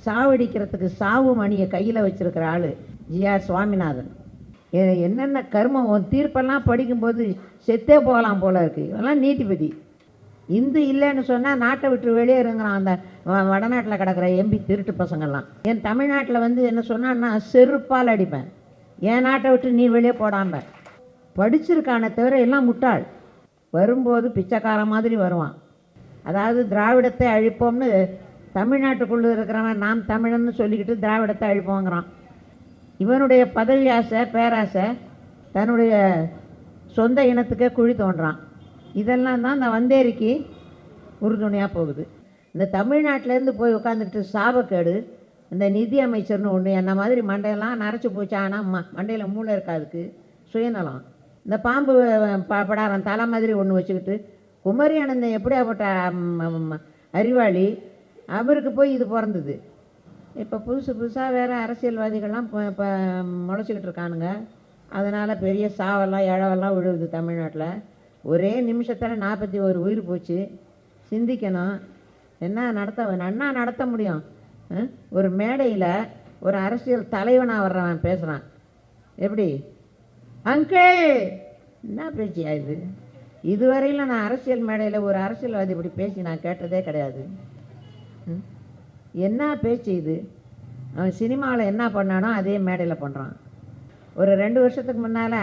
சாவடிக்கிறதுக்கு சாவு மணியை கையில் வச்சுருக்கிற ஆள் ஜிஆர் சுவாமிநாதன். என்னென்ன கர்மம் தீர்ப்பெல்லாம் படிக்கும்போது செத்தே போகலாம் போல இருக்குது. இதெல்லாம் நீதிபதி. இந்து இல்லைன்னு சொன்னால் நாட்டை விட்டு வெளியேறுங்கிறான் அந்த வடநாட்டில் கிடக்கிற எம்பி திருட்டு பசங்கள்லாம். என் தமிழ்நாட்டில் வந்து என்ன சொன்னான்னா செருப்பால் அடிப்பேன். என் நாட்டை விட்டு நீ வெளியே போடாமல். படிச்சிருக்கானே தவிர எல்லாம் முட்டாள். வரும்போது பிச்சைக்கார மாதிரி வருவான். அதாவது திராவிடத்தை அழிப்போம்னு தமிழ்நாட்டுக்குள்ளே இருக்கிறவன் நாம் தமிழன்னு சொல்லிக்கிட்டு திராவிடத்தை அழிப்போங்கிறான். இவனுடைய பதவி ஆசை பேராசை தன்னுடைய சொந்த இனத்துக்கே குழி தோன்றான். இதெல்லாம் தான் இந்த வந்தேரிக்கு உறுதுணையாக போகுது. இந்த தமிழ்நாட்டிலேருந்து போய் உட்காந்துக்கிட்டு சாபக்கேடு இந்த நிதி அமைச்சர்னு ஒன்று என்ன மாதிரி மண்டையெல்லாம் நரைச்சி போச்சு. ஆனால் மண்டையில் மூளை இருக்காதுக்கு சுயநலம். இந்த பாம்பு படாரம் தலை மாதிரி ஒன்று வச்சுக்கிட்டு குமரி அனந்தன் எப்படியாப்பட்ட அறிவாளி, அவருக்கு போய் இது பிறந்தது. இப்போ புதுசாக வேறு அரசியல்வாதிகள்லாம் இப்போ முளைச்சிக்கிட்டு இருக்கானுங்க. அதனால் பெரிய சாவெல்லாம் இழவெல்லாம் விழுவுது தமிழ்நாட்டில். ஒரே நிமிஷத்தில் 41 உயிர் போச்சு. சிந்திக்கணும். என்ன நடத்த முடியும்? ஒரு மேடையில் ஒரு அரசியல் தலைவனாக வர்றவன் பேசுகிறான். எப்படி அங்கிள் என்ன பேச்சியா இது? இதுவரையில் நான் அரசியல் மேடையில் ஒரு அரசியல்வாதி இப்படி பேசி நான் கேட்டதே கிடையாது. என்ன பேச்சு இது? அவன் சினிமாவில் என்ன பண்ணானோ அதே மேடையில் பண்ணுறான். ஒரு 2 வருஷத்துக்கு முன்னால்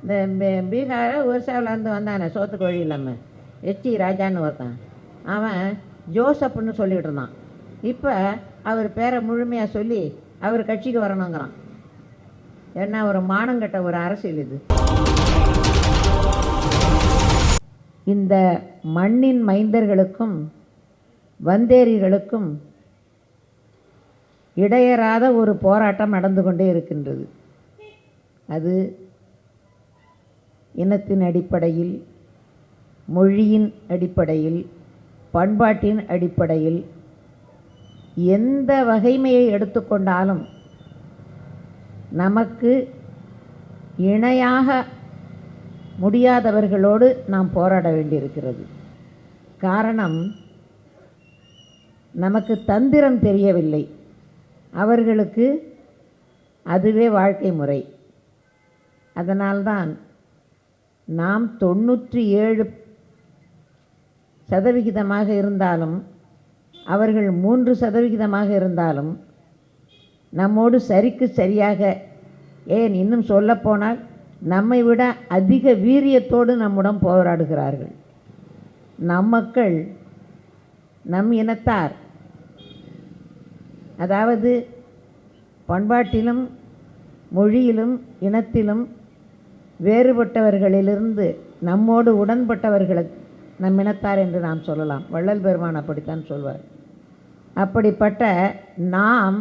இந்த பீகார் ஒரிசாவிலேருந்து வந்தானே சோத்துக்கு வழி இல்லாமல் எச்சி ராஜான்னு ஒருத்தான். அவன் ஜோசப்னு சொல்லிகிட்டு இருந்தான். இப்போ அவர் பேரை முழுமையாக சொல்லி அவர் கட்சிக்கு வரணுங்கிறான். என்ன ஒரு மானங்கட்ட ஒரு அரசியல் இது. இந்த மண்ணின் மைந்தர்களுக்கும் வந்தேரிகளுக்கும் இடையறாத ஒரு போராட்டம் நடந்து கொண்டே இருக்கின்றது. அது இனத்தின் அடிப்படையில், மொழியின் அடிப்படையில், பண்பாட்டின் அடிப்படையில் எந்த வகைமையை எடுத்துக்கொண்டாலும் நமக்கு இணையாக முடியாதவர்களோடு நாம் போராட வேண்டியிருக்கிறது. காரணம், நமக்கு தந்திரம் தெரியவில்லை, அவர்களுக்கு அதுவே வாழ்க்கை முறை. அதனால்தான் நாம் 97% இருந்தாலும் அவர்கள் 3% இருந்தாலும் நம்மோடு சரிக்கு சரியாக, ஏன் இன்னும் சொல்லப்போனால் நம்மை விட அதிக வீரியத்தோடு நம்முடன் போராடுகிறார்கள். நம் மக்கள், நம் இனத்தார், அதாவது பண்பாட்டிலும் மொழியிலும் இனத்திலும் வேறுபட்டவர்களிலிருந்து நம்மோடு உடன்பட்டவர்களை நம் இனத்தார் என்று நாம் சொல்லலாம். வள்ளல் பெருமான் அப்படித்தான் சொல்வார். அப்படிப்பட்ட நாம்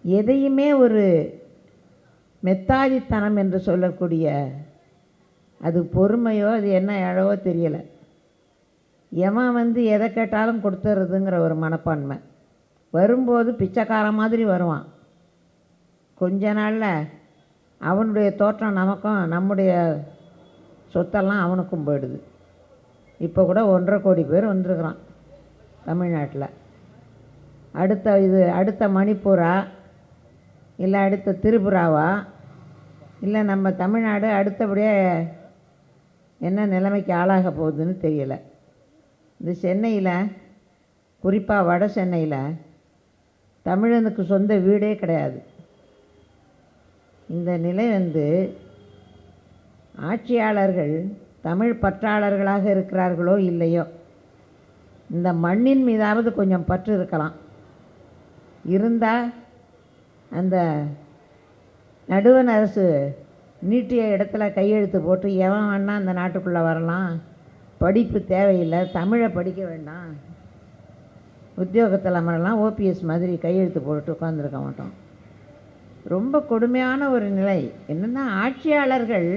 எதையுமே ஒரு மெத்தாதித்தனம் என்று சொல்லக்கூடிய, அது பொறுமையோ அது என்ன அழவோ தெரியலை. எவன் எதை கேட்டாலும் கொடுத்துறதுங்கிற ஒரு மனப்பான்மை. வரும்போது பிச்சைக்கார மாதிரி வருவான். கொஞ்ச நாளில் அவனுடைய தோற்றம் நமக்கும், நம்முடைய சொத்தெல்லாம் அவனுக்கும் போயிடுது. இப்போ கூட 1.5 கோடி பேர் வந்திருக்கிறான் தமிழ்நாட்டில். அடுத்த மணிப்பூரா, இல்லை அடுத்த திரிபுராவா, இல்லை நம்ம தமிழ்நாடு அடுத்தபடியாக என்ன நிலைமைக்கு ஆளாக போகுதுன்னு தெரியலை. இந்த சென்னையில், குறிப்பாக வட சென்னையில் தமிழனுக்கு சொந்த வீடே கிடையாது. இந்த நிலை ஆட்சியாளர்கள் தமிழ் பற்றாளர்களாக இருக்கிறார்களோ இல்லையோ, இந்த மண்ணின் மீதாவது கொஞ்சம் பற்று இருக்கலாம். இருந்தால் அந்த நடுவண் அரசு நீட்டிய இடத்துல கையெழுத்து போட்டு எவன் வேணா அந்த நாட்டுக்குள்ளே வரலாம், படிப்பு தேவையில்லை, தமிழை படிக்க வேண்டாம், உத்தியோகத்தில் அமரலாம், ஓபிஎஸ் மாதிரி கையெழுத்து போட்டு உட்காந்துருக்க மாட்டோம். ரொம்ப கொடுமையான ஒரு நிலை என்னென்னா, ஆட்சியாளர்கள்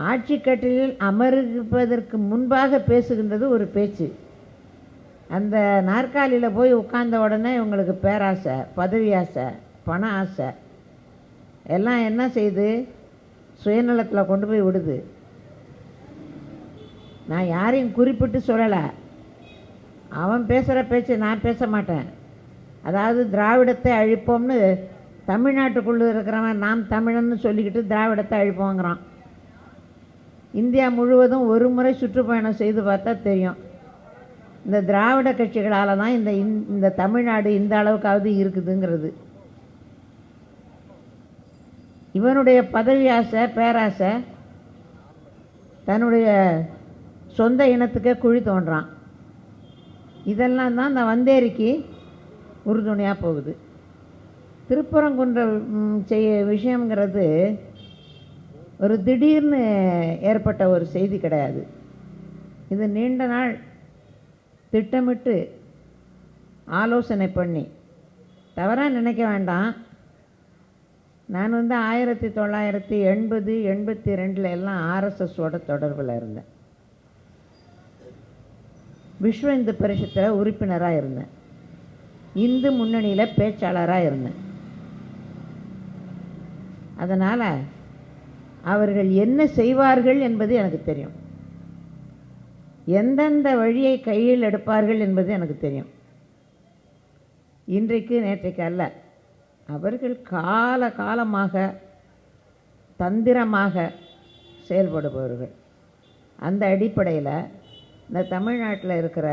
ஆட்சி கட்டிலில் அமர்வதற்கு முன்பாக பேசுகின்றது ஒரு பேச்சு. அந்த நாற்காலியில் போய் உட்கார்ந்த உடனே இவங்களுக்கு பேராசை, பதவி ஆசை, பண ஆசை எல்லாம் என்ன செய்து சுயநலத்தில் கொண்டு போய் விடுது. நான் யாரையும் குறிப்பிட்டு சொல்லலை. அவன் பேசுகிற பேச்சு நான் பேச மாட்டேன். அதாவது திராவிடத்தை அழிப்போம்னு தமிழ்நாட்டுக்குள்ளே இருக்கிறவன் நாம் தமிழன்னு சொல்லிக்கிட்டு திராவிடத்தை அழிப்போங்கிறான். இந்தியா முழுவதும் ஒரு முறை சுற்றுப்பயணம் செய்து பார்த்தா தெரியும். இந்த திராவிட கட்சிகளால் தான் இந்த தமிழ்நாடு இந்த அளவுக்காவது இருக்குதுங்கிறது. இவனுடைய பதவி ஆசை, பேராசை, தன்னுடைய சொந்த இனத்துக்கே குழி தோன்றான். இதெல்லாம் தான் இந்த வந்தேரிக்கு உறுதுணையாக போகுது. திருப்பரங்குன்ற விஷயங்கிறது ஒரு திடீர்னு ஏற்பட்ட ஒரு செய்தி கிடையாது. இது நீண்ட நாள் திட்டமிட்டு ஆலோசனை பண்ணி, தவறாக நினைக்க வேண்டாம். நான் 1980, 82 எல்லாம் ஆர்எஸ்எஸோட தொடர்பில் இருந்தேன். விஸ்வ இந்து பரிஷத்தில் உறுப்பினராக இருந்தேன். இந்து முன்னணியில் பேச்சாளராக இருந்தேன். அதனால் அவர்கள் என்ன செய்வார்கள் என்பது எனக்கு தெரியும். எந்தெந்த வழியை கையில் எடுப்பார்கள் என்பது எனக்கு தெரியும். இன்றைக்கு நேற்றைக்கு அல்ல, அவர்கள் காலமாக தந்திரமாக செயல்படுபவர்கள். அந்த அடிப்படையில் இந்த தமிழ்நாட்டில் இருக்கிற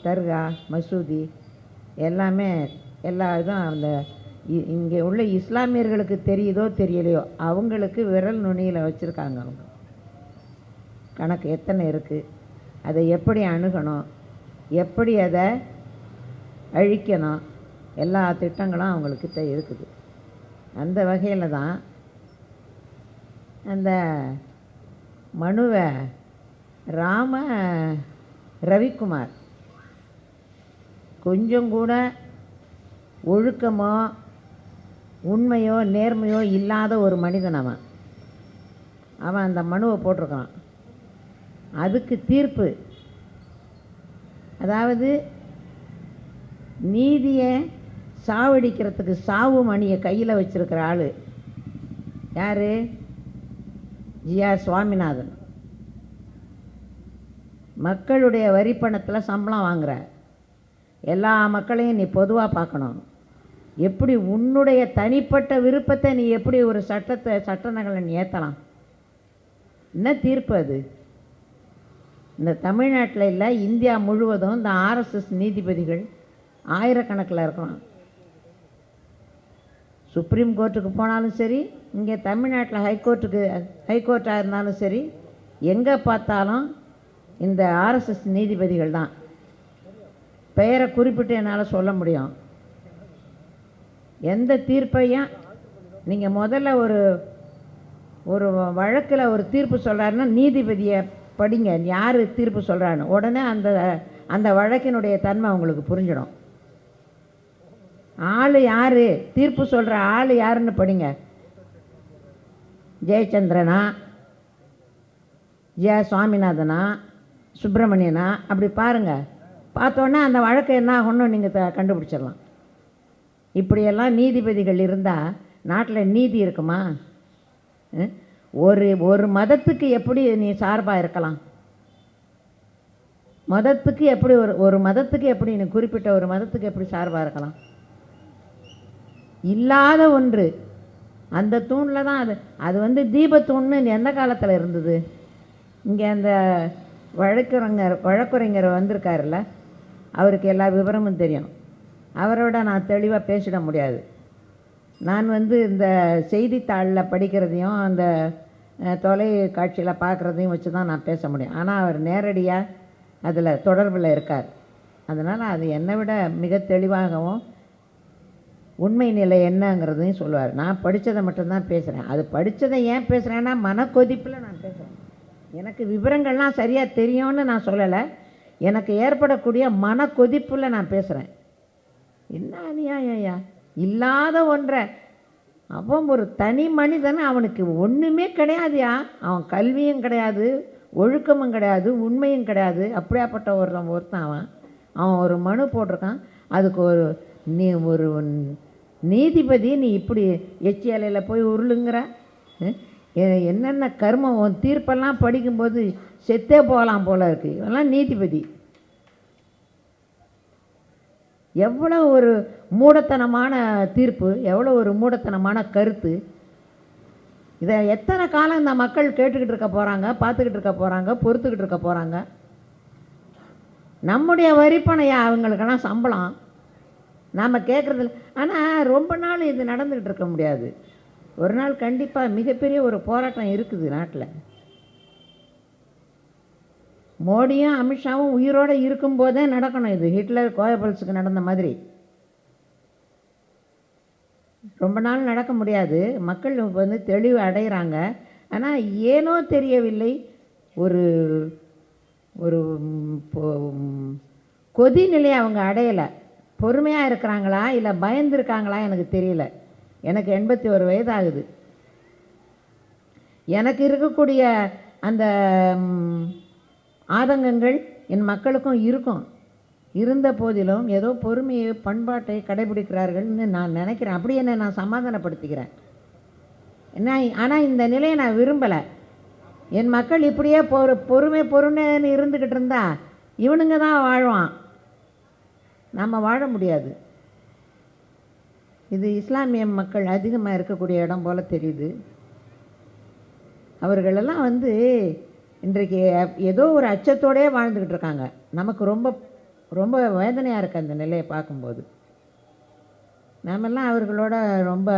தர்கா, மசூதி எல்லாமே எல்லா இதுவும் அந்த இங்கே உள்ள இஸ்லாமியர்களுக்கு தெரியுதோ தெரியலையோ அவங்களுக்கு விரல் நுனியில் வச்சுருக்காங்க. அவங்க கணக்கு எத்தனை இருக்குது, அதை எப்படி அணுகணும், எப்படி அதை அழிக்கணும், எல்லா திட்டங்களும் அவங்கக்கிட்ட இருக்குது. அந்த வகையில் தான் அந்த மனுவை ரவிக்குமார் கொஞ்சம் கூட ஒழுக்கமோ உண்மையோ நேர்மையோ இல்லாத ஒரு மனிதன். அவன் அந்த மனுவை போட்டிருக்கான். அதுக்கு தீர்ப்பு, அதாவது நீதியை சாவடிக்கிறதுக்கு சாவு மணியை கையில் வச்சிருக்கிற ஆள் யார்? ஜிஆர் சுவாமிநாதன். மக்களுடைய வரி பணத்தில் சம்பளம் வாங்குற, எல்லா மக்களையும் நீ பொதுவாக பார்க்கணும். எப்படி உன்னுடைய தனிப்பட்ட விருப்பத்தை நீ எப்படி ஒரு சட்ட நகலை நீ ஏற்றலாம்? என்ன தீர்ப்பு அது? இந்த தமிழ்நாட்டில் இல்லை, இந்தியா முழுவதும் இந்த ஆர்எஸ்எஸ் நீதிபதிகள் ஆயிரக்கணக்கில் இருக்கலாம். சுப்ரீம் கோர்ட்டுக்கு போனாலும் சரி, இங்கே தமிழ்நாட்டில் ஹைகோர்ட்டாக இருந்தாலும் சரி, எங்கே பார்த்தாலும் இந்த ஆர்எஸ்எஸ் நீதிபதிகள் தான். பெயரை குறிப்பிட்டு என்னால் சொல்ல முடியும். எந்த தீர்ப்பையும் நீங்கள் முதல்ல ஒரு வழக்கில் ஒரு தீர்ப்பு சொல்கிறாருன்னா நீதிபதியை படிங்க, யார் தீர்ப்பு சொல்கிறான்னு. உடனே அந்த வழக்கினுடைய தன்மை உங்களுக்கு புரிஞ்சிடும். ஆள் யார், தீர்ப்பு சொல்கிற ஆள் யாருன்னு படிங்க. ஜெயச்சந்திரனா, சுவாமிநாதனா, சுப்பிரமணியனா, அப்படி பாருங்கள். பார்த்தோன்னே அந்த வழக்கு என்ன ஆகணும்னு நீங்கள் கண்டுபிடிச்சிடலாம். இப்படியெல்லாம் நீதிபதிகள் இருந்தால் நாட்டில் நீதி இருக்குமா? ஒரு மதத்துக்கு எப்படி நீ சார்பாக இருக்கலாம்? மதத்துக்கு எப்படி ஒரு மதத்துக்கு எப்படி நீ குறிப்பிட்ட ஒரு மதத்துக்கு எப்படி சார்பாக இருக்கலாம்? இல்லாத ஒன்று. அந்த தூணில் தான் அது தீபத்தூண்னு எந்த காலத்தில் இருந்தது? இங்கே அந்த வழக்குரைஞர் வந்திருக்காருல்ல, அவருக்கு எல்லா விவரமும் தெரியும். அவரோட நான் தெளிவாக பேசிட முடியாது. நான் இந்த செய்தித்தாளில் படிக்கிறதையும் அந்த தொலைக்காட்சியில் பார்க்குறதையும் வச்சு தான் நான் பேச முடியும். ஆனால் அவர் நேரடியாக அதில் தொடர்பில் இருக்கார். அதனால் அது என்னை விட மிக தெளிவாகவும் உண்மை நிலை என்னங்கிறதையும் சொல்லுவார். நான் படித்ததை மட்டும்தான் பேசுகிறேன். அது படித்ததை ஏன் பேசுகிறேன்னா மனக்கொதிப்பில் நான் பேசுகிறேன். எனக்கு விவரங்கள்லாம் சரியாக தெரியும்னு நான் சொல்லலை. எனக்கு ஏற்படக்கூடிய மனக்கொதிப்பில் நான் பேசுகிறேன். என்ன அநியாயா, இல்லாத ஒன்றை அவன் ஒரு தனி மனிதன், அவனுக்கு ஒன்றுமே கிடையாதுயா. அவன் கல்வியும் கிடையாது, ஒழுக்கமும் கிடையாது, உண்மையும் கிடையாது. அப்படியாப்பட்ட ஒருத்தன் அவன் ஒரு மனு போட்டிருக்கான். அதுக்கு ஒரு நீதிபதி நீ இப்படி எச்சி அலையில் போய் உருளுங்கிற என்னென்ன கர்மம்? உன் தீர்ப்பெல்லாம் படிக்கும்போது செத்தே போகலாம் போல இருக்குது. இதெல்லாம் நீதிபதி. எவ்வளோ ஒரு மூடத்தனமான தீர்ப்பு, எவ்வளோ ஒரு மூடத்தனமான கருத்து. இதை எத்தனை காலம் இந்த மக்கள் கேட்டுக்கிட்டு இருக்க போகிறாங்க, பார்த்துக்கிட்டு இருக்க போகிறாங்க, பொறுத்துக்கிட்டு இருக்க போகிறாங்க? நம்முடைய வரிப்பணையா அவங்களுக்கெல்லாம் சம்பளம் நாம் கேட்குறது. ஆனால் ரொம்ப நாள் இது நடந்துக்கிட்டு இருக்க முடியாது. ஒரு நாள் கண்டிப்பாக மிகப்பெரிய ஒரு போராட்டம் இருக்குது நாட்டில். மோடியும் அமித்ஷாவும் உயிரோடு இருக்கும்போதே நடக்கணும் இது. ஹிட்லர் கோயபல்ஸுக்கு நடந்த மாதிரி ரொம்ப நாள் நடக்க முடியாது. மக்கள் வந்து தெளிவு அடைகிறாங்க. ஆனால் ஏனோ தெரியவில்லை, ஒரு ஒரு கொதி நிலையை அவங்க அடையலை. பொறுமையாக இருக்கிறாங்களா இல்லை பயந்துருக்காங்களா எனக்கு தெரியல. எனக்கு 81 வயது ஆகுது. எனக்கு இருக்கக்கூடிய அந்த ஆதங்கங்கள் என் மக்களுக்கும் இருக்கும். இருந்த போதிலும் ஏதோ பொறுமையை பண்பாட்டை கடைபிடிக்கிறார்கள்னு நான் நினைக்கிறேன். அப்படி என்ன நான் சமாதானப்படுத்திக்கிறேன் என்ன. ஆனால் இந்த நிலையை நான் விரும்பலை. என் மக்கள் இப்படியே பொறுமைன்னு இருந்துக்கிட்டு இருந்தா இவனுங்க தான் வாழ்வான், நம்ம வாழ முடியாது. இது இஸ்லாமிய மக்கள் அதிகமாக இருக்கக்கூடிய இடம் போல் தெரியுது. அவர்களெல்லாம் வந்து இன்றைக்கு ஏதோ ஒரு அச்சத்தோடே வாழ்ந்துக்கிட்டு இருக்காங்க. நமக்கு ரொம்ப ரொம்ப வேதனையாக இருக்குது அந்த நிலையை பார்க்கும்போது. நாமெல்லாம் அவர்களோட ரொம்ப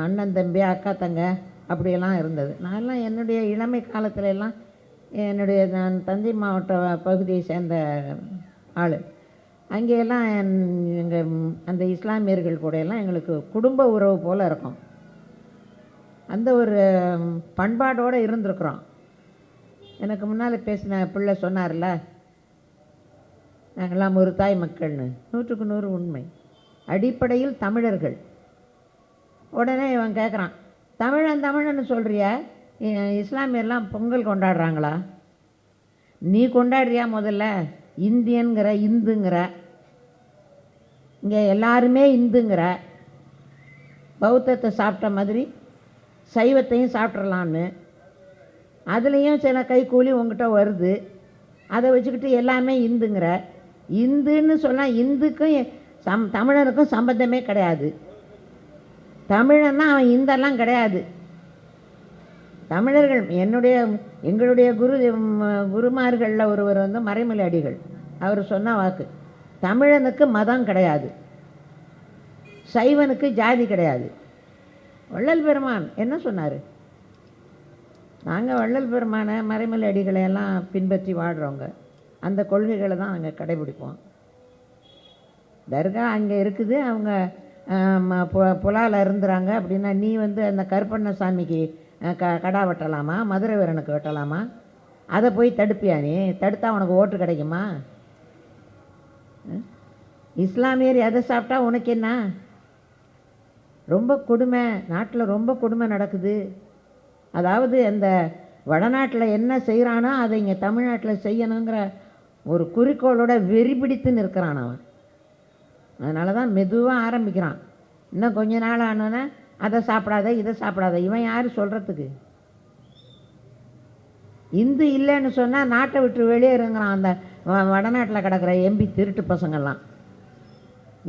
அண்ணன் தம்பி அக்கா தங்க அப்படியெல்லாம் இருந்தது. நான்லாம் என்னுடைய இளமை காலத்துல எல்லாம் நான் தஞ்சை மாவட்ட பகுதியை சேர்ந்த ஆள். அங்கேயெல்லாம் எங்கள் அந்த இஸ்லாமியர்கள் கூடையெல்லாம் எங்களுக்கு குடும்ப உறவு போல் இருக்கும். அந்த ஒரு பண்பாடோடு இருந்திருக்கிறோம். எனக்கு முன்னால் பேசின பிள்ளை சொன்னார்ல, நாங்கள்லாம் ஒரு தாய் மக்கள்னு. 100க்கு 100 உண்மை. அடிப்படையில் தமிழர்கள். உடனே இவன் கேட்குறான், தமிழன்னு சொல்கிறியா, இஸ்லாமியர்லாம் பொங்கல் கொண்டாடுறாங்களா? நீ கொண்டாடுறியா? முதல்ல இந்தியன்கிற, இந்துங்கிற, இங்கே எல்லாருமே இந்துங்கிற, பௌத்தத்தை சாப்பிட்ட மாதிரி சைவத்தையும் சாப்பிட்றலான்னு, அதுலேயும் சில கைக்கூலி உங்ககிட்ட வருது, அதை வச்சுக்கிட்டு எல்லாமே இந்துங்கிற. இந்துன்னு சொன்னால் இந்துக்கும் தமிழனுக்கும் சம்பந்தமே கிடையாது. தமிழன்னா அவன் இந்தெல்லாம் கிடையாது. தமிழர்கள் எங்களுடைய குருமார்களில் ஒருவர் வந்து மறைமலை அடிகள். அவர் சொன்ன வாக்கு, தமிழனுக்கு மதம் கிடையாது, சைவனுக்கு ஜாதி கிடையாது. வள்ளல் பெருமான் என்ன சொன்னார்? நாங்கள் வள்ளல் பெருமான மறைமலை அடிகளை எல்லாம் பின்பற்றி வாழ்கிறவங்க. அந்த கொள்கைகளை தான் நாங்கள் கடைபிடிப்போம். தர்கா அங்கே இருக்குது, அவங்க புலாவில் இருந்துறாங்க அப்படின்னா நீ வந்து அந்த கருப்பண்ணசாமிக்கு கடா வெட்டலாமா, மதுரை வீரனுக்கு வெட்டலாமா? அதை போய் தடுப்பியா? நீ தடுத்தா உனக்கு ஓட்டு கிடைக்குமா? இஸ்லாமியர் எதை சாப்பிட்டா உனக்கு என்ன? ரொம்ப கொடுமை, நாட்டில் ரொம்ப கொடுமை நடக்குது. அதாவது அந்த வடநாட்டில் என்ன செய்கிறானோ அதை இங்கே தமிழ்நாட்டில் செய்யணுங்கிற ஒரு குறிக்கோளோட வெறி பிடித்து நிற்கிறான் அவன். அதனால தான் மெதுவாக ஆரம்பிக்கிறான். இன்னும் கொஞ்ச நாள் ஆனோன்னா அதை சாப்பிடாத இதை சாப்பிடாத. இவன் யார் சொல்கிறதுக்கு? இந்து இல்லைன்னு சொன்னால் நாட்டை விட்டு வெளியேறுங்கிறான் அந்த வடநாட்டில் கிடக்கிற எம்பி திருட்டு பசங்கள்லாம்.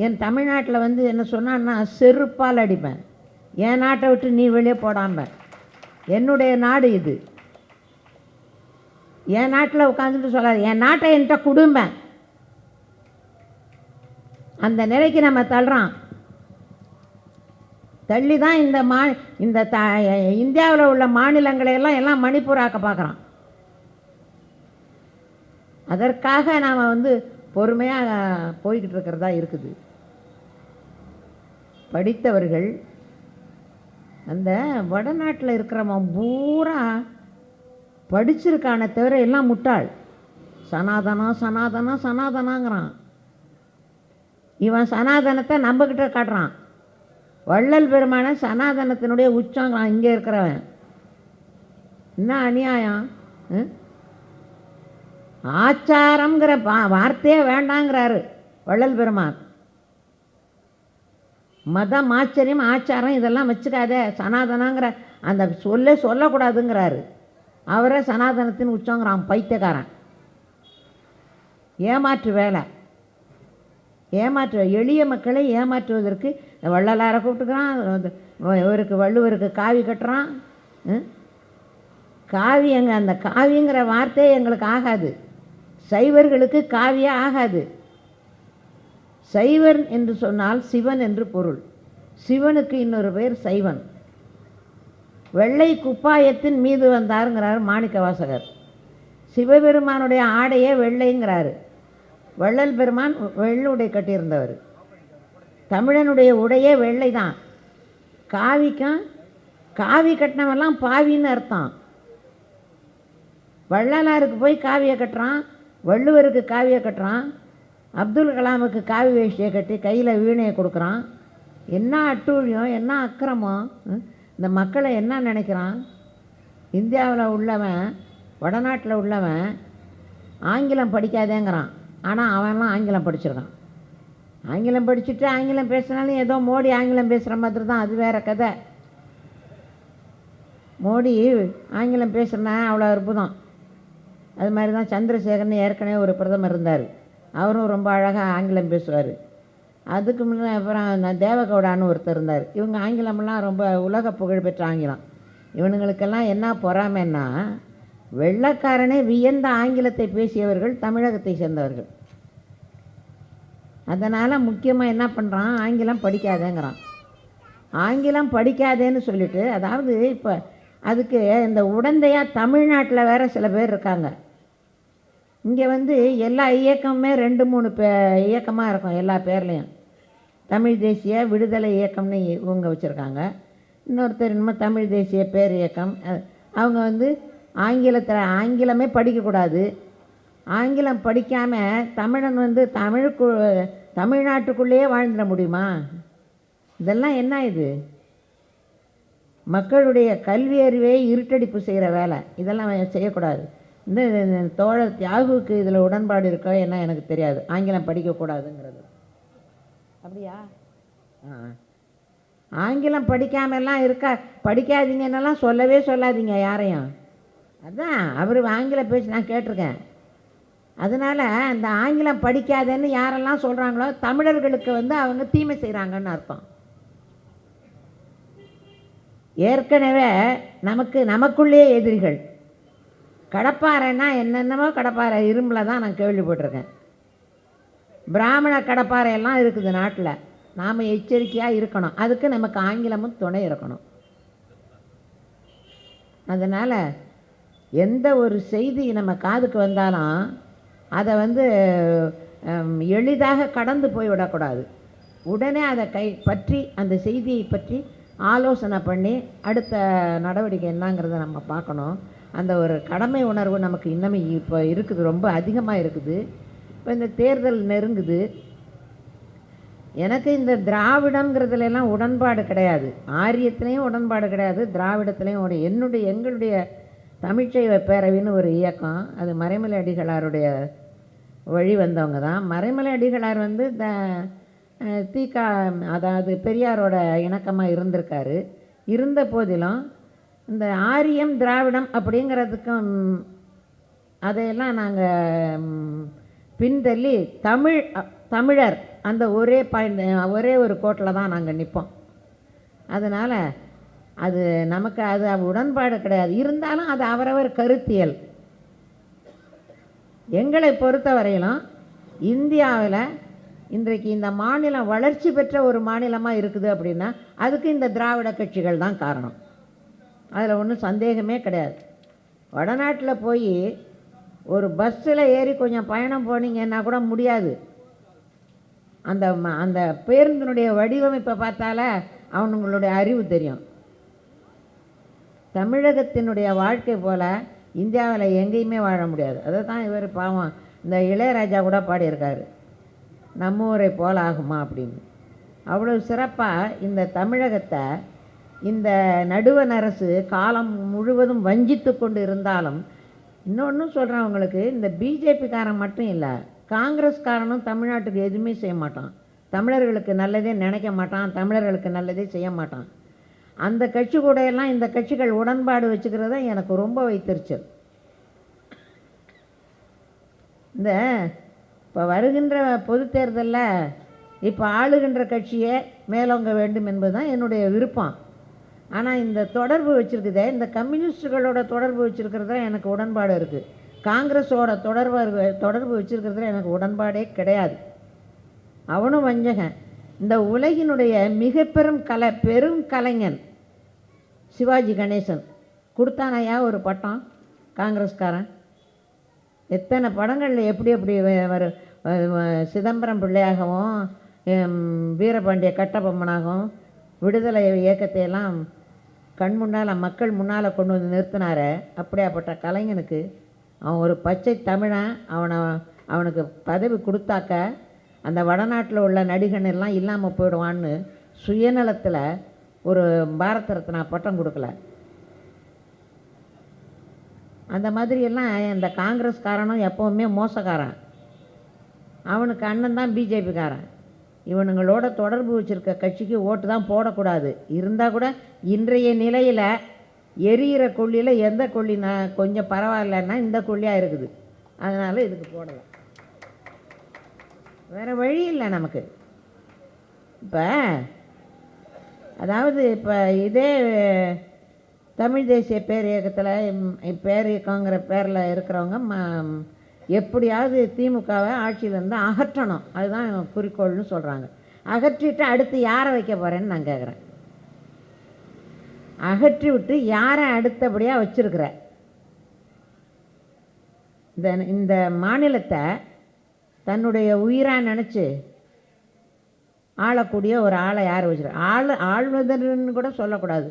என் தமிழ்நாட்டில் வந்து என்ன சொன்னான்னா செருப்பால் அடிப்பேன். என் நாட்டை விட்டு நீ வெளியே போடாமல், என்னுடைய நாடு இது, என் நாட்டில் உட்காந்துட்டு சொல்லாது, என் நாட்டை என்கிட்ட குடும்பம். அந்த நிலைக்கு நம்ம தள்ளுறான். தள்ளி தான் இந்த இந்தியாவில் உள்ள மாநிலங்களை எல்லாம் மணிப்பூராக்க பார்க்குறான். அதற்காக நாம் வந்து பொறுமையாக போய்கிட்டு இருக்கிறதா இருக்குது. படித்தவர்கள் அந்த வடநாட்டில் இருக்கிறவன் பூரா படிச்சிருக்கான தவிர எல்லாம் முட்டாள். சனாதனாங்கிறான். இவன் சனாதனத்தை நம்மக்கிட்ட காட்டுறான். வள்ளல் பெருமான சனாதனத்தினுடைய உச்சங்கிறான் இங்கே இருக்கிறவன். என்ன அநியாயம்! ஆச்சாரம்ங்கிற வார்த்தையே வேண்டாங்கிறாரு வள்ளல் பெருமான். மதம், ஆச்சரியம், ஆச்சாரம் இதெல்லாம் வச்சுக்காத, சனாதனங்கிற அந்த சொல்லக்கூடாதுங்கிறாரு. அவரே சனாதனத்தின் உச்சங்கிறான். பைத்தியக்காரன், ஏமாற்று வேலை. எளிய மக்களை ஏமாற்றுவதற்கு வள்ளலாரை கூப்பிட்டுக்கிறான், இவருக்கு வள்ளுவருக்கு காவி கட்டுறான். காவியங்க, அந்த காவிங்கிற வார்த்தையே எங்களுக்கு ஆகாது, சைவர்களுக்கு காவியே ஆகாது. சைவன் என்று சொன்னால் சிவன் என்று பொருள். சிவனுக்கு இன்னொரு பேர் சைவன். வெள்ளை குப்பாயத்தின் மீது வந்தாருங்கிறார் மாணிக்க வாசகர். சிவபெருமானுடைய ஆடையே வெள்ளைங்கிறாரு. வள்ளல் பெருமான் வெள்ளுடை கட்டியிருந்தவர். தமிழனுடைய உடையே வெள்ளை தான். காவிக்கும் காவி கட்டினவெல்லாம் பாவின்னு அர்த்தம். வள்ளலாருக்கு போய் காவியை கட்டுறான், வள்ளுவருக்கு காவியை கட்டுறான், அப்துல் கலாமுக்கு காவி வேஷ்டியை கட்டி கையில் வீணையை கொடுக்குறான். என்ன அட்டூழியம், என்ன அக்கிரமம்! இந்த மக்களை என்ன நினைக்கிறான்? இந்தியாவில் உள்ளவன், வடநாட்டில் உள்ளவன் ஆங்கிலம் படிக்காதேங்கிறான். ஆனால் அவன்லாம் ஆங்கிலம் படிச்சிருக்கான். ஆங்கிலம் படிச்சுட்டு ஆங்கிலம் பேசினாலும் ஏதோ மோடி ஆங்கிலம் பேசுகிற மாதிரி தான், அது வேறு கதை. மோடி ஆங்கிலம் பேசுனா அவ்வளோ அற்புதம். அது மாதிரி தான் சந்திரசேகரன் ஏற்கனவே ஒரு பிரதமர் இருந்தார், அவரும் ரொம்ப அழகாக ஆங்கிலம் பேசுவார். அதுக்கு முன்னே அப்புறம் தேவகவுடான்னு ஒருத்தர் இருந்தார். இவங்க ஆங்கிலமெல்லாம் ரொம்ப உலக புகழ்பெற்ற ஆங்கிலம். இவனுங்களுக்கெல்லாம் என்ன பொறாமைன்னா, வெள்ளைக்காரனே வியந்த ஆங்கிலத்தை பேசியவர்கள் தமிழகத்தை சேர்ந்தவர்கள். அதனால் முக்கியமாக என்ன பண்ணுறான், ஆங்கிலம் படிக்காதேங்கிறான். ஆங்கிலம் படிக்காதேன்னு சொல்லிட்டு, அதாவது இப்போ அதுக்கு இந்த உடந்தையாக தமிழ்நாட்டில் வேறு சில பேர் இருக்காங்க. இங்கே எல்லா இயக்கமுமே 2-3 இயக்கமாக இருக்கும். எல்லா பேர்லேயும் தமிழ் தேசிய விடுதலை இயக்கம்னு இவங்க வச்சுருக்காங்க. இன்னொருத்தர் இன்னும் தமிழ் தேசிய பேர் இயக்கம். அவங்க ஆங்கிலமே படிக்கக்கூடாது. ஆங்கிலம் படிக்காமல் தமிழன் தமிழ்நாட்டுக்குள்ளேயே வாழ்ந்துட முடியுமா? இதெல்லாம் என்ன இது? மக்களுடைய கல்வி அறிவை இருட்டடிப்பு செய்கிற வேலை. இதெல்லாம் செய்யக்கூடாது. இந்த தோழர் தியாகுவுக்கு இதில் உடன்பாடு இருக்கோ என்ன எனக்கு தெரியாது, ஆங்கிலம் படிக்கக்கூடாதுங்கிறது. அப்படியா? ஆங்கிலம் படிக்காமலாம் படிக்காதீங்கன்னெல்லாம் சொல்லவே சொல்லாதீங்க யாரையும். அதான் அவர் ஆங்கில பேச்சு நான் கேட்டிருக்கேன். அதனால் அந்த ஆங்கிலம் படிக்காதேன்னு யாரெல்லாம் சொல்கிறாங்களோ தமிழர்களுக்கு அவங்க தீமை செய்கிறாங்கன்னு அர்த்தம். ஏற்கனவே நமக்குள்ளேயே எதிரிகள். கடப்பாறைன்னா என்னென்னமோ கடப்பாறை, இரும்பில் தான் நான் கேள்விப்பட்டிருக்கேன். பிராமண கடப்பாறையெல்லாம் இருக்குது நாட்டில். நாம் எச்சரிக்கையாக இருக்கணும். அதுக்கு நமக்கு ஆங்கிலமும் துணை இருக்கணும். அதனால் எந்த ஒரு செய்தி நம்ம காதுக்கு வந்தாலும் அதை எளிதாக கடந்து போய்விடக்கூடாது. உடனே அதை பற்றி அந்த செய்தியை பற்றி ஆலோசனை பண்ணி அடுத்த நடவடிக்கை என்னங்கிறத நம்ம பார்க்கணும். அந்த ஒரு கடமை உணர்வு நமக்கு இன்னமே இப்போ இருக்குது, ரொம்ப அதிகமாக இருக்குது. இப்போ இந்த தேர்தல் நெருங்குது. எனக்கு இந்த திராவிடங்கிறதுலாம் உடன்பாடு கிடையாது. ஆரியத்துலேயும் உடன்பாடு கிடையாது, திராவிடத்துலேயும். எங்களுடைய தமிழ்ச்சைவ பேரவைன்னு ஒரு இயக்கம், அது மறைமலை அடிகளாருடைய வழி வந்தவங்க தான். மறைமலை அடிகளார் அதாவது பெரியாரோட இணக்கமாக இருந்திருக்காரு. இருந்த போதிலும் இந்த ஆரியம் திராவிடம் அப்படிங்கிறதுக்கும் அதையெல்லாம் நாங்கள் பின்தள்ளி தமிழர் அந்த ஒரே ஒரு கோட்டில் தான் நாங்கள் நிற்போம். அதனால் அது நமக்கு உடன்பாடு கிடையாது. இருந்தாலும் அது அவரவர் கருத்தியல். எங்களை பொறுத்த வரையிலும் இந்தியாவில் இன்றைக்கு இந்த மாநிலம் வளர்ச்சி பெற்ற ஒரு மாநிலமாக இருக்குது அப்படின்னா அதுக்கு இந்த திராவிட கட்சிகள் தான் காரணம். அதில் ஒன்றும் சந்தேகமே கிடையாது. வடநாட்டில் போய் ஒரு பஸ்ஸில் ஏறி கொஞ்சம் பயணம் போனீங்கன்னா கூட முடியாது. அந்த பேருந்தினுடைய வடிவமைப்பை பார்த்தாலே அவனுங்களுடைய அறிவு தெரியும். தமிழகத்தினுடைய வாழ்க்கை போல் இந்தியாவில் எங்கேயுமே வாழ முடியாது. அதை தான் இவர் பாவம் இந்த இளையராஜா கூட பாடியிருக்காரு, நம்ம ஊரை போல் ஆகுமா அப்படின்னு. அவ்வளோ சிறப்பாக இந்த தமிழகத்தை இந்த நடுவண் அரசு காலம் முழுவதும் வஞ்சித்து கொண்டு இருந்தாலும், இன்னொன்று சொல்கிறேன் உங்களுக்கு, இந்த பிஜேபிக்காரன் மட்டும் இல்லை, காங்கிரஸ்காரனும் தமிழ்நாட்டுக்கு எதுவுமே செய்ய மாட்டான். தமிழர்களுக்கு நல்லதே நினைக்க மாட்டான், தமிழர்களுக்கு நல்லதே செய்ய மாட்டான். அந்த கட்சி கூட எல்லாம் இந்த கட்சிகள் உடன்பாடு வச்சுக்கிறத எனக்கு ரொம்ப வைத்திருச்சல். இந்த இப்போ வருகின்ற பொது தேர்தலில் இப்போ ஆளுகின்ற கட்சியே மேலோங்க வேண்டும் என்பது தான் என்னுடைய விருப்பம். ஆனால் இந்த தொடர்பு வச்சுருக்குதே, இந்த கம்யூனிஸ்டுகளோட தொடர்பு வச்சுருக்கிறதுல எனக்கு உடன்பாடு இருக்குது. காங்கிரஸோட தொடர்பு வச்சுருக்கிறதுல எனக்கு உடன்பாடே கிடையாது. அவனும் வஞ்சகன். இந்த உலகினுடைய மிக பெரும் கலைஞன் சிவாஜி கணேசன் கொடுத்தானையா ஒரு பட்டம் காங்கிரஸ்காரன். எத்தனை படங்களில் எப்படி சிதம்பரம் பிள்ளையாகவும் வீரபாண்டிய கட்டபொம்மனாகவும் விடுதலை இயக்கத்தையெல்லாம் கண் முன்னால் மக்கள் முன்னால் கொண்டு வந்து நிறுத்தினார. அப்படியாப்பட்ட கலைஞனுக்கு அவன் ஒரு பச்சை தமிழன். அவனுக்கு பதவி கொடுத்தாக்க அந்த வடநாட்டில் உள்ள நடிகன் எல்லாம் இல்லாமல் போயிடுவான்னு சுயநலத்தில் ஒரு பாரத ரத்னா பட்டம் கொடுக்கல. அந்த மாதிரியெல்லாம் இந்த காங்கிரஸ்காரனும் எப்போவுமே மோசக்காரன். அவனுக்கு அண்ணன் தான் பிஜேபிக்காரன். இவனுங்களோட தொடர்பு வச்சுருக்க கட்சிக்கு ஓட்டு தான் போடக்கூடாது. இருந்தால் கூட இன்றைய நிலையில் எரியிற கொல்லியில் எந்த கொல்லி கொஞ்சம் பரவாயில்லன்னா இந்த கொல்லியாக இருக்குது. அதனால் இதுக்கு போடலாம். வேறு வழி இல்லை நமக்கு. இப்போ அதாவது இப்போ இதே தமிழ் தேசிய பேரியக்கத்தில் பேரியக்கங்கிற பேரில் இருக்கிறவங்க எப்படியாவது திமுகவை ஆட்சியிலேருந்து அகற்றணும், அதுதான் குறிக்கோள்னு சொல்கிறாங்க. அகற்றிட்டு அடுத்து யாரை வைக்க போகிறேன்னு நான் கேட்குறேன். அகற்றி விட்டு யாரை அடுத்தபடியாக வச்சுருக்கிற? இந்த மாநிலத்தை தன்னுடைய உயிராக நினச்சி ஆளக்கூடிய ஒரு ஆளை யார் வச்சுருக்க? ஆள்வதன்னு கூட சொல்லக்கூடாது,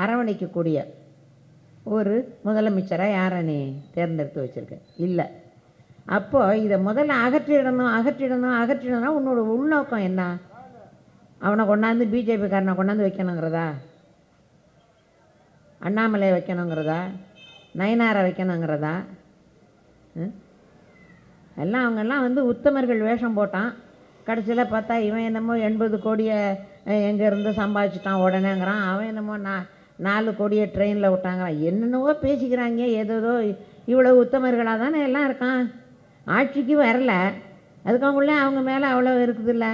அரவணைக்கக்கூடிய ஒரு முதலமைச்சராக யாரை நீ தேர்ந்தெடுத்து வச்சுருக்க? இல்லை. அப்போது இதை முதல்ல அகற்றிடணும்னா உன்னோட உள்நோக்கம் என்ன? அவனை கொண்டாந்து பிஜேபிக்காரனை கொண்டாந்து வைக்கணுங்கிறதா? அண்ணாமலை வைக்கணுங்கிறதா? நயனாரை வைக்கணுங்கிறதா? எல்லாம் அவங்கெல்லாம் உத்தமர்கள் வேஷம் போட்டான். கடைசியில் பார்த்தா இவன் என்னமோ 80 கோடியை எங்கேருந்து சம்பாதிச்சிட்டான் உடனேங்கிறான். அவன் என்னமோ 4 கோடியை ட்ரெயினில் விட்டாங்கிறான். என்னென்னவோ பேசிக்கிறாங்க. ஏதோ இவ்வளோ உத்தமர்களாக தானே எல்லாம் இருக்கான். ஆட்சிக்கு வரல, அதுக்கவங்களே அவங்க மேலே அவ்வளோ இருக்குதுல்ல.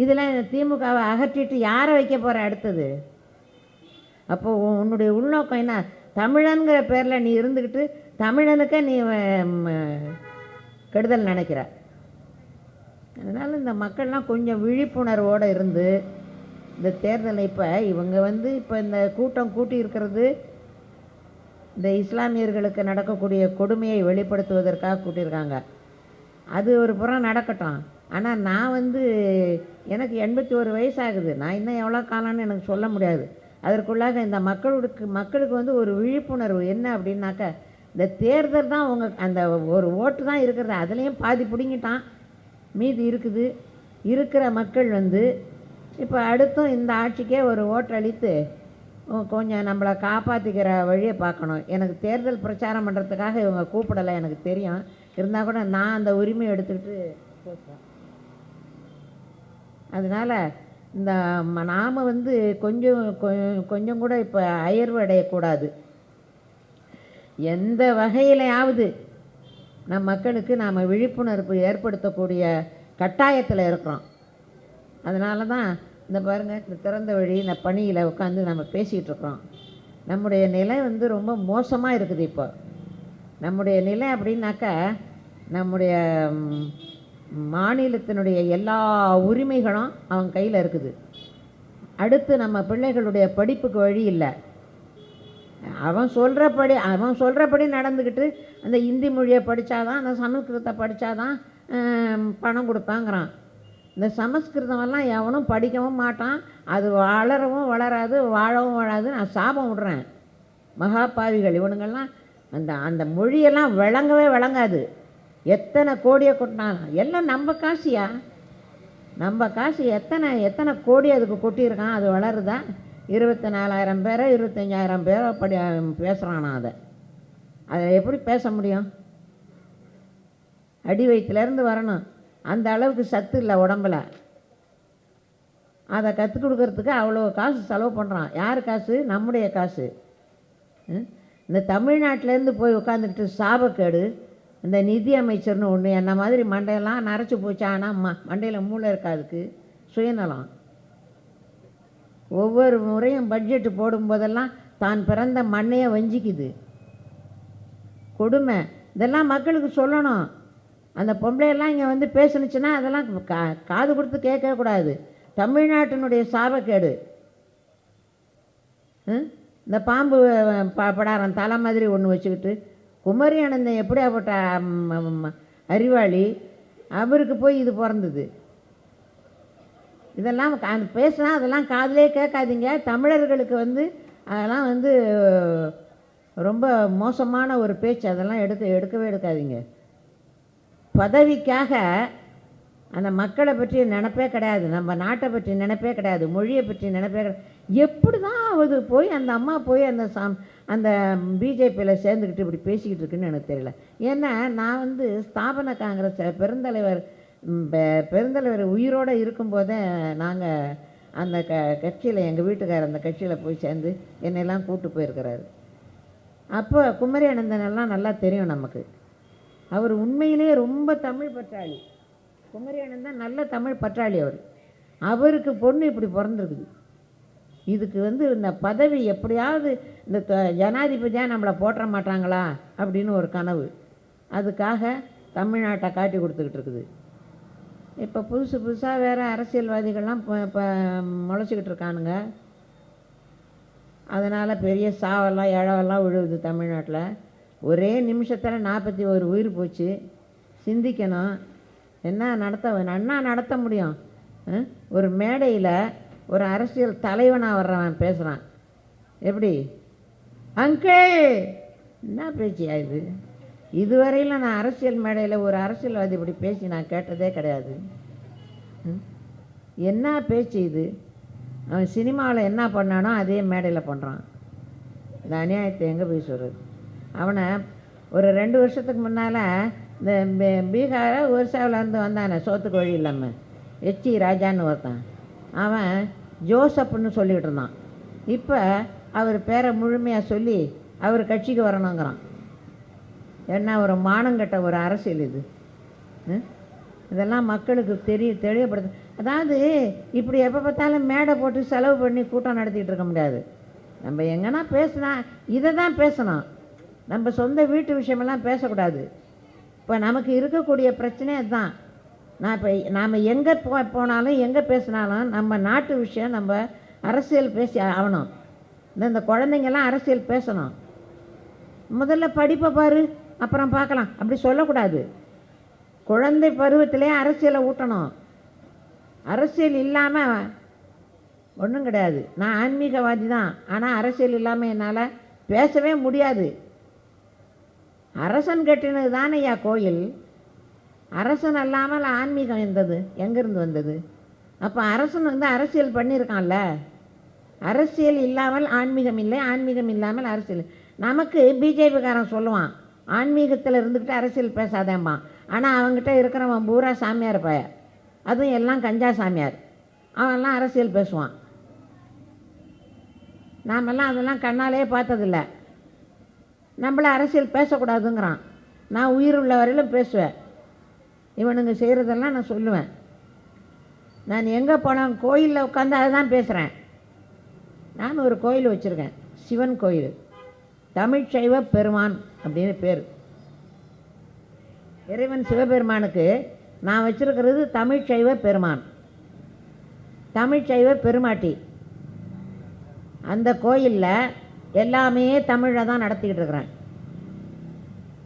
இதில் திமுகவை அகற்றிட்டு யாரை வைக்க போகிற அடுத்தது? அப்போது உன்னுடைய உள்நோக்கம் என்ன? தமிழனுங்கிற பேரில் நீ இருந்துக்கிட்டு தமிழனுக்கே நீ கெடுதல் நினைக்கிற. அதனால் இந்த மக்கள்லாம் கொஞ்சம் விழிப்புணர்வோடு இருந்து இந்த தேர்தலை இவங்க இப்போ இந்த கூட்டம் கூட்டி இருக்கிறது இந்த இஸ்லாமியர்களுக்கு நடக்கக்கூடிய கொடுமையை வெளிப்படுத்துவதற்காக கூட்டியிருக்காங்க. அது ஒரு புறம் நடக்கட்டும். ஆனால் நான் எனக்கு 81 வயசாகுது. நான் இன்னும் எவ்வளோ காலம்னு எனக்கு சொல்ல முடியாது. அதற்குள்ளாக இந்த மக்களுக்கு ஒரு விழிப்புணர்வு என்ன அப்படின்னாக்க, இந்த தேர்தல் தான் அந்த ஒரு ஓட்டு தான் இருக்கிறது. அதுலேயும் பாதி பிடுங்கிட்டான், மீதி இருக்கிற மக்கள் இப்போ அடுத்தும் இந்த ஆட்சிக்கே ஒரு ஓட்டு அளித்து கொஞ்சம் நம்மளை காப்பாற்றிக்கிற வழியை பார்க்கணும். எனக்கு தேர்தல் பிரச்சாரம் பண்ணுறதுக்காக இவங்க கூப்பிடலை, எனக்கு தெரியும். இருந்தால் கூட நான் அந்த உரிமையை எடுத்துக்கிட்டு பேசுகிறேன். அதனால் இந்த நாம் கொஞ்சம் கூட இப்போ அயர்வு அடையக்கூடாது. எந்த வகையிலையாவது நம் மக்களுக்கு நாம் விழிப்புணர்வு ஏற்படுத்தக்கூடிய கட்டாயத்தில் இருக்கிறோம். அதனால தான் இந்த பாருங்கள், இந்த திறந்த வழி இந்த பணியில் உட்காந்து நம்ம பேசிகிட்டு இருக்கிறோம். நம்முடைய நிலை ரொம்ப மோசமாக இருக்குது. இப்போ நம்முடைய நிலை அப்படின்னாக்கா, நம்முடைய மாநிலத்தினுடைய எல்லா உரிமைகளும் அவன் கையில் இருக்குது. அடுத்து நம்ம பிள்ளைகளுடைய படிப்புக்கு வழி இல்லை. அவன் சொல்கிறபடி நடந்துக்கிட்டு அந்த இந்தி மொழியை படித்தாதான், அந்த சமஸ்கிருதத்தை படித்தாதான் பணம் கொடுப்பாங்கிறான். இந்த சமஸ்கிருதமெல்லாம் எவனும் படிக்கவும் மாட்டான். அது வளரவும் வளராது, வாழவும் வாழாது. நான் சாபம் விடுறேன். மகாபாவிகள் இவனுங்கள்லாம் அந்த மொழியெல்லாம் விளங்காது. எத்தனை கோடியை கொட்டினான். எல்லாம் நம்ம காசியா? நம்ம காசு எத்தனை கோடி அதுக்கு கொட்டியிருக்கான். அது வளருதா? 24,000 பேரோ 25,000 பேரோ பேசுகிறானா? அதை எப்படி பேச முடியும்? அடி வயிற்றுலேருந்து வரணும். அந்த அளவுக்கு சத்து இல்லை உடம்பில். அதை கற்றுக் கொடுக்கறதுக்கு அவ்வளோ காசு செலவு பண்ணுறான். யார் காசு? நம்முடைய காசு. இந்த தமிழ்நாட்டிலேருந்து போய் உட்காந்துக்கிட்டு சாபக்கேடு இந்த நிதி அமைச்சர்னு ஒன்று என்ன மாதிரி மண்டையெல்லாம் நரைச்சி போச்சு. ஆனால் மண்டையில் மூளை இருக்காதுக்கு சுயநலம். ஒவ்வொரு முறையும் பட்ஜெட்டு போடும்போதெல்லாம் தான் பிறந்த மண்ணையை வஞ்சிக்குது. கொடுமை. இதெல்லாம் மக்களுக்கு சொல்லணும். அந்த பொம்பளையெல்லாம் இங்கே வந்து பேசுனுச்சுன்னா அதெல்லாம் காது கொடுத்து கேட்கக்கூடாது. தமிழ்நாட்டினுடைய சாபக்கேடு. இந்த பாம்பு படாரம் தலை மாதிரி ஒன்று வச்சுக்கிட்டு குமரி அனந்தன் எப்படியாப்பட்ட அறிவாளி, அவருக்கு போய் இது பிறந்தது. இதெல்லாம் பேசினா அதெல்லாம் காதிலே கேட்காதீங்க. தமிழர்களுக்கு வந்து அதெல்லாம் வந்து ரொம்ப மோசமான ஒரு பேச்சு. அதெல்லாம் எடுக்கவே எடுக்காதீங்க. பதவிக்காக அந்த மக்களை பற்றி நினைப்பே கிடையாது, நம்ம நாட்டை பற்றி நினைப்பே கிடையாது, மொழியை பற்றி நினைப்பே கிடையாது. எப்படி தான் அது போய் அந்த அம்மா போய் அந்த பிஜேபியில் சேர்ந்துக்கிட்டு இப்படி பேசிக்கிட்டு இருக்குன்னு எனக்கு தெரியல. ஏன்னா நான் வந்து ஸ்தாபன காங்கிரஸ் பெருந்தலைவர் உயிரோடு இருக்கும்போதே நாங்கள் அந்த கட்சியில் எங்கள் வீட்டுக்காரர் அந்த கட்சியில் போய் சேர்ந்து என்னெல்லாம் கூப்பிட்டு போயிருக்கிறாரு. அப்போ குமரி அனந்தனெல்லாம் நல்லா தெரியும் நமக்கு. அவர் உண்மையிலேயே ரொம்ப தமிழ் பற்றாளி. குமரி அனந்தன் நல்ல தமிழ் பற்றாளி. அவருக்கு பொண்ணு இப்படி பிறந்திருக்குது. இதுக்கு வந்து இந்த பதவி எப்படியாவது இந்த ஜனாதிபதியாக நம்மளை போட்ட மாட்டாங்களா அப்படின்னு ஒரு கனவு. அதுக்காக தமிழ்நாட்டை காட்டி கொடுத்துக்கிட்டு இருக்குது. இப்போ புதுசாக வேறு அரசியல்வாதிகள்லாம் இப்போ முளைச்சிக்கிட்டு இருக்கானுங்க. அதனால் பெரிய சாவெல்லாம் இழவெல்லாம் விழுவுது தமிழ்நாட்டில். ஒரே நிமிஷத்தில் 41 உயிர் போச்சு. சிந்திக்கணும். என்ன நடத்த முடியும்? ஒரு மேடையில் ஒரு அரசியல் தலைவனாக வர்றவன் பேசுகிறான். எப்படி அங்கிள் என்ன பேச்சியா இது? இதுவரையில் நான் அரசியல் மேடையில் ஒரு அரசியல்வாதி இப்படி பேசி நான் கேட்டதே கிடையாது. என்ன பேச்சு இது? அவன் சினிமாவில் என்ன பண்ணானோ அதே மேடையில் பண்ணுறான். இந்த அநியாயத்தை எங்கே போய் சொல்கிறது? அவனை ஒரு 2 வருஷத்துக்கு முன்னால் இந்த பீகார ஒரிசாவிலேருந்து வந்தானே சோத்துக்கு வழி இல்லாமல் எச்சி ராஜான்னு ஒருத்தான். அவன் ஜோசப்னு சொல்லிக்கிட்டு இருந்தான். இப்போ அவர் பேரை முழுமையாக சொல்லி அவர் கட்சிக்கு வரணுங்கிறான். என்ன ஒரு மானங்கட்ட ஒரு அரசியல் இது? இதெல்லாம் மக்களுக்கு தெளிவுபடுத்து. அதாவது இப்படி எப்போ பார்த்தாலும் மேடை போட்டு செலவு பண்ணி கூட்டம் நடத்திக்கிட்டு இருக்க முடியாது. நம்ம எங்கன்னா பேசினா இதை தான் பேசணும். நம்ம சொந்த வீட்டு விஷயமெல்லாம் பேசக்கூடாது. இப்போ நமக்கு இருக்கக்கூடிய பிரச்சனை அதுதான். நாம் எங்கே போனாலும் எங்கே பேசினாலும் நம்ம நாட்டு விஷயம், நம்ம அரசியல் பேசி ஆகணும். இந்த குழந்தைங்கள்லாம் அரசியல் பேசணும். முதல்ல படிப்பை பாரு அப்புறம் பார்க்கலாம் அப்படி சொல்லக்கூடாது. குழந்தை பருவத்திலே அரசியலை ஊட்டணும். அரசியல் இல்லாமல் ஒன்றும் கிடையாது. நான் ஆன்மீகவாதி தான், ஆனால் அரசியல் இல்லாமல் என்னால் பேசவே முடியாது. அரசன் கட்டினது தானே ஐயா கோயில். அரசன் அல்லாமல் ஆன்மீகம் இருந்தது எங்கேருந்து வந்தது? அப்போ அரசன் வந்து அரசியல் பண்ணியிருக்கான்ல. அரசியல் இல்லாமல் ஆன்மீகம் இல்லை, ஆன்மீகம் இல்லாமல் அரசியல். நமக்கு பிஜேபிக்காரன் சொல்லுவான் ஆன்மீகத்தில் இருந்துக்கிட்டு அரசியல் பேசாதேம்பான். ஆனால் அவங்ககிட்ட இருக்கிறவன் பூரா சாமியார் பய, அதுவும் எல்லாம் கஞ்சா சாமியார். அவன்லாம் அரசியல் பேசுவான். நாமெல்லாம் அதெல்லாம் கண்ணாலே பார்த்ததில்ல. நம்மள அரசியல் பேசக்கூடாதுங்கிறான். நான் உயிர் உள்ள வரையிலும் பேசுவேன். இவனுங்க செய்கிறதெல்லாம் நான் சொல்லுவேன். நான் எங்கே போனேன் கோயிலில் உட்காந்து அதை தான் பேசுகிறேன். நான் ஒரு கோயில் வச்சுருக்கேன், சிவன் கோயில், தமிழ்ச்சைவ பெருமான் அப்படின்னு பேர். இறைவன் சிவபெருமானுக்கு நான் வச்சுருக்கிறது தமிழ்ச்சைவ பெருமான், தமிழ்ச்சைவ பெருமாட்டி. அந்த கோயிலில் எல்லாமே தமிழில் தான் நடத்திக்கிட்டு இருக்கிறேன்.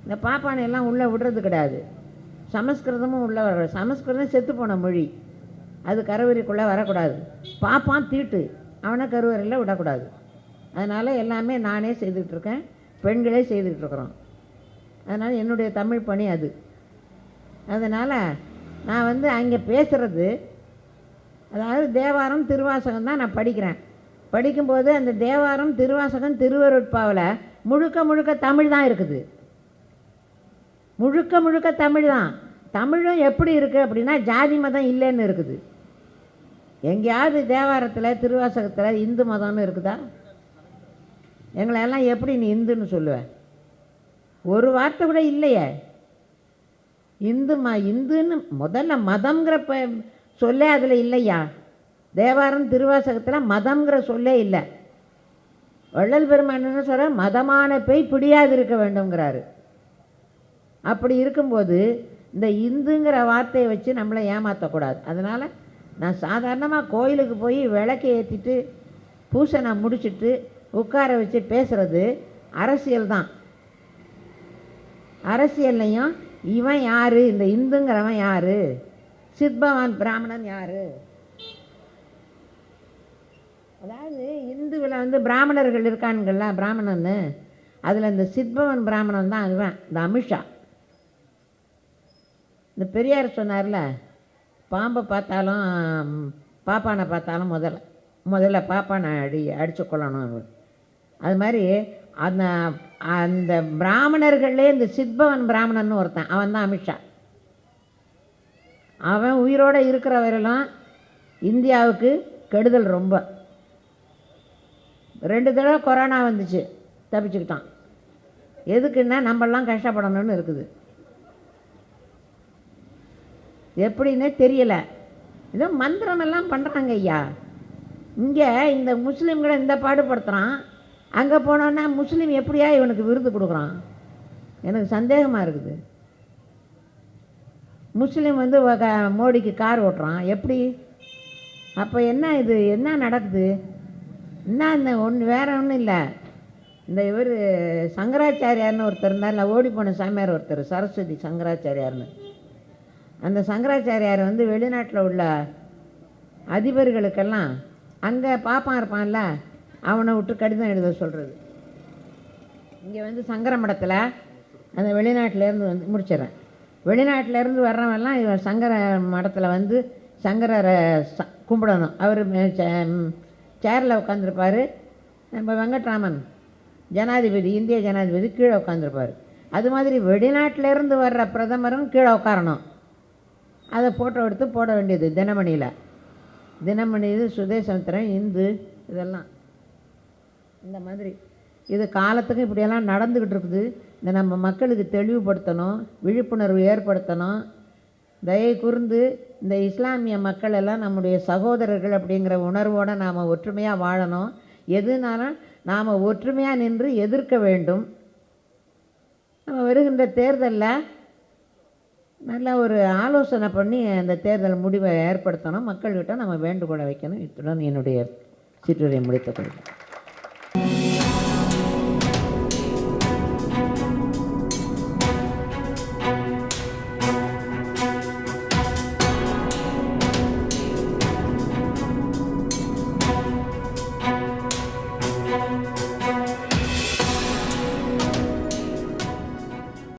இந்த பாப்பானை எல்லாம் உள்ளே விடுறது கிடையாது. சமஸ்கிருதமும் உள்ளே வர, சமஸ்கிருதம் செத்து போன மொழி, அது கருவறைக்குள்ளே வரக்கூடாது. பாப்பான் தீட்டு, அவனை கருவறையில் விடக்கூடாது. அதனால் எல்லாமே நானே செய்துக்கிட்டுருக்கேன், பெண்களே செய்துக்கிட்டுருக்குறோம். அதனால் என்னுடைய தமிழ் பணி அது. அதனால் நான் வந்து அங்கே பேசுகிறது, அதாவது தேவாரம் திருவாசகம் தான் நான் படிக்கிறேன். படிக்கும்போது அந்த தேவாரம் திருவாசகம் திருவருட்பாவில் முழுக்க முழுக்க தமிழ் தான் இருக்குது. முழுக்க முழுக்க தமிழ் தான். தமிழும் எப்படி இருக்குது அப்படின்னா ஜாதி மதம் இல்லைன்னு இருக்குது. எங்கேயாவது தேவாரத்தில் திருவாசகத்தில் இந்து மதம்னு இருக்குதா? எங்களெல்லாம் எப்படி நீ இந்துன்னு சொல்லுவேன்? ஒரு வார்த்தை கூட இல்லையே. இந்துன்னு முதல்ல மதம்ங்கிற சொல்லே அதில் இல்லையா. தேவாரம் திருவாசகத்தில் மதம்ங்கிற சொல்லே இல்லை. வள்ளல் பெருமான் என்ன சொல்கிறார், மதமான பேய் பிடியாது இருக்க வேண்டும்ங்கிறாரு. அப்படி இருக்கும்போது இந்த இந்துங்கிற வார்த்தையை வச்சு நம்மளை ஏமாற்றக்கூடாது. அதனால் நான் சாதாரணமாக கோயிலுக்கு போய் விளக்கை ஏற்றிட்டு பூசை நான் முடிச்சுட்டு உட்கார வச்சு பேசுகிறது அரசியல் தான். அரசியல்லையும் இவன் யார், இந்த இந்துங்கிறவன் யார், சித்பவான் பிராமணன் யார். அதாவது இந்துவில் பிராமணர்கள் இருக்கானுங்கள்ல, பிராமணன்னு, அதில் இந்த சித்பவன் பிராமணன் தான் அதுவன், இந்த அமித்ஷா. இந்த பெரியார் சொன்னார்ல, பாம்பை பார்த்தாலும் பாப்பானை பார்த்தாலும் முதல்ல பாப்பானை அடித்து கொள்ளணும். அது மாதிரி அந்த அந்த பிராமணர்களே இந்த சித்பவன் பிராமணன் ஒருத்தன், அவன் தான் அமித்ஷா. அவன் உயிரோடு இருக்கிற வரையிலும் இந்தியாவுக்கு கெடுதல் ரொம்ப. 2 தடவை கொரோனா வந்துச்சு, தப்பிச்சுக்கிட்டான். எதுக்குன்னா நம்மளாம் கஷ்டப்படணும்னு இருக்குது. எப்படின்னே தெரியலை. ஏதோ மந்திரமெல்லாம் பண்ணுறாங்க ஐயா. இங்கே இந்த முஸ்லீம்களை இந்த பாடுபடுத்துகிறான், அங்கே போனோன்னா முஸ்லீம் எப்படியா இவனுக்கு விருது கொடுக்குறான். எனக்கு சந்தேகமாக இருக்குது. முஸ்லீம் மோடிக்கு கார் ஓட்டுறான் எப்படி? அப்போ என்ன இது, என்ன நடக்குது? என்ன இந்த வேறு ஒன்றும் இல்லை. இந்த இவர் சங்கராச்சாரியார்னு ஒருத்தர் இருந்தார், ஓடி போன சாமியார் ஒருத்தர், சரஸ்வதி சங்கராச்சாரியார்னு. அந்த சங்கராச்சாரியார் வெளிநாட்டில் உள்ள அதிபர்களுக்கெல்லாம் அங்கே பாப்பான் இருப்பான்ல, அவனை விட்டு கடிதம் எழுத சொல்கிறது. இங்கே சங்கர மடத்தில் அந்த வெளிநாட்டிலேருந்து முடிச்சிடறேன். வெளிநாட்டிலேருந்து வர்றவெல்லாம் இவன் சங்கர மடத்தில் சங்கரரை கும்பிடணும். அவர் சேரில் உட்காந்துருப்பார். நம்ம வெங்கட்ராமன் ஜனாதிபதி, இந்திய ஜனாதிபதி கீழே உட்காந்துருப்பார். அது மாதிரி வெளிநாட்டிலேருந்து வர்ற பிரதமரும் கீழே உட்காரணும். அதை ஃபோட்டோ எடுத்து போட வேண்டியது தினமணியில். தினமணி, இது சுதேசமித்திரன், இந்து, இதெல்லாம் இந்த மாதிரி. இது காலத்துக்கு இப்படியெல்லாம் நடந்துக்கிட்டு இருக்குது. இந்த நம்ம மக்களுக்கு தெளிவுபடுத்தணும், விழிப்புணர்வு ஏற்படுத்தணும். தயை கூர்ந்து இந்த இஸ்லாமிய மக்கள் எல்லாம் நம்முடைய சகோதரர்கள் அப்படிங்கிற உணர்வோடு நாம் ஒற்றுமையாக வாழணும். எதுனாலும் நாம் ஒற்றுமையாக நின்று எதிர்க்க வேண்டும். நம்ம வருகின்ற தேர்தலில் நல்ல ஒரு ஆலோசனை பண்ணி அந்த தேர்தல் முடிவை ஏற்படுத்தணும். மக்கள்கிட்ட நம்ம வேண்டுகோளை வைக்கணும். இத்துடன் என்னுடைய சிற்றுரையை முடித்துக் கொள்கிறேன்.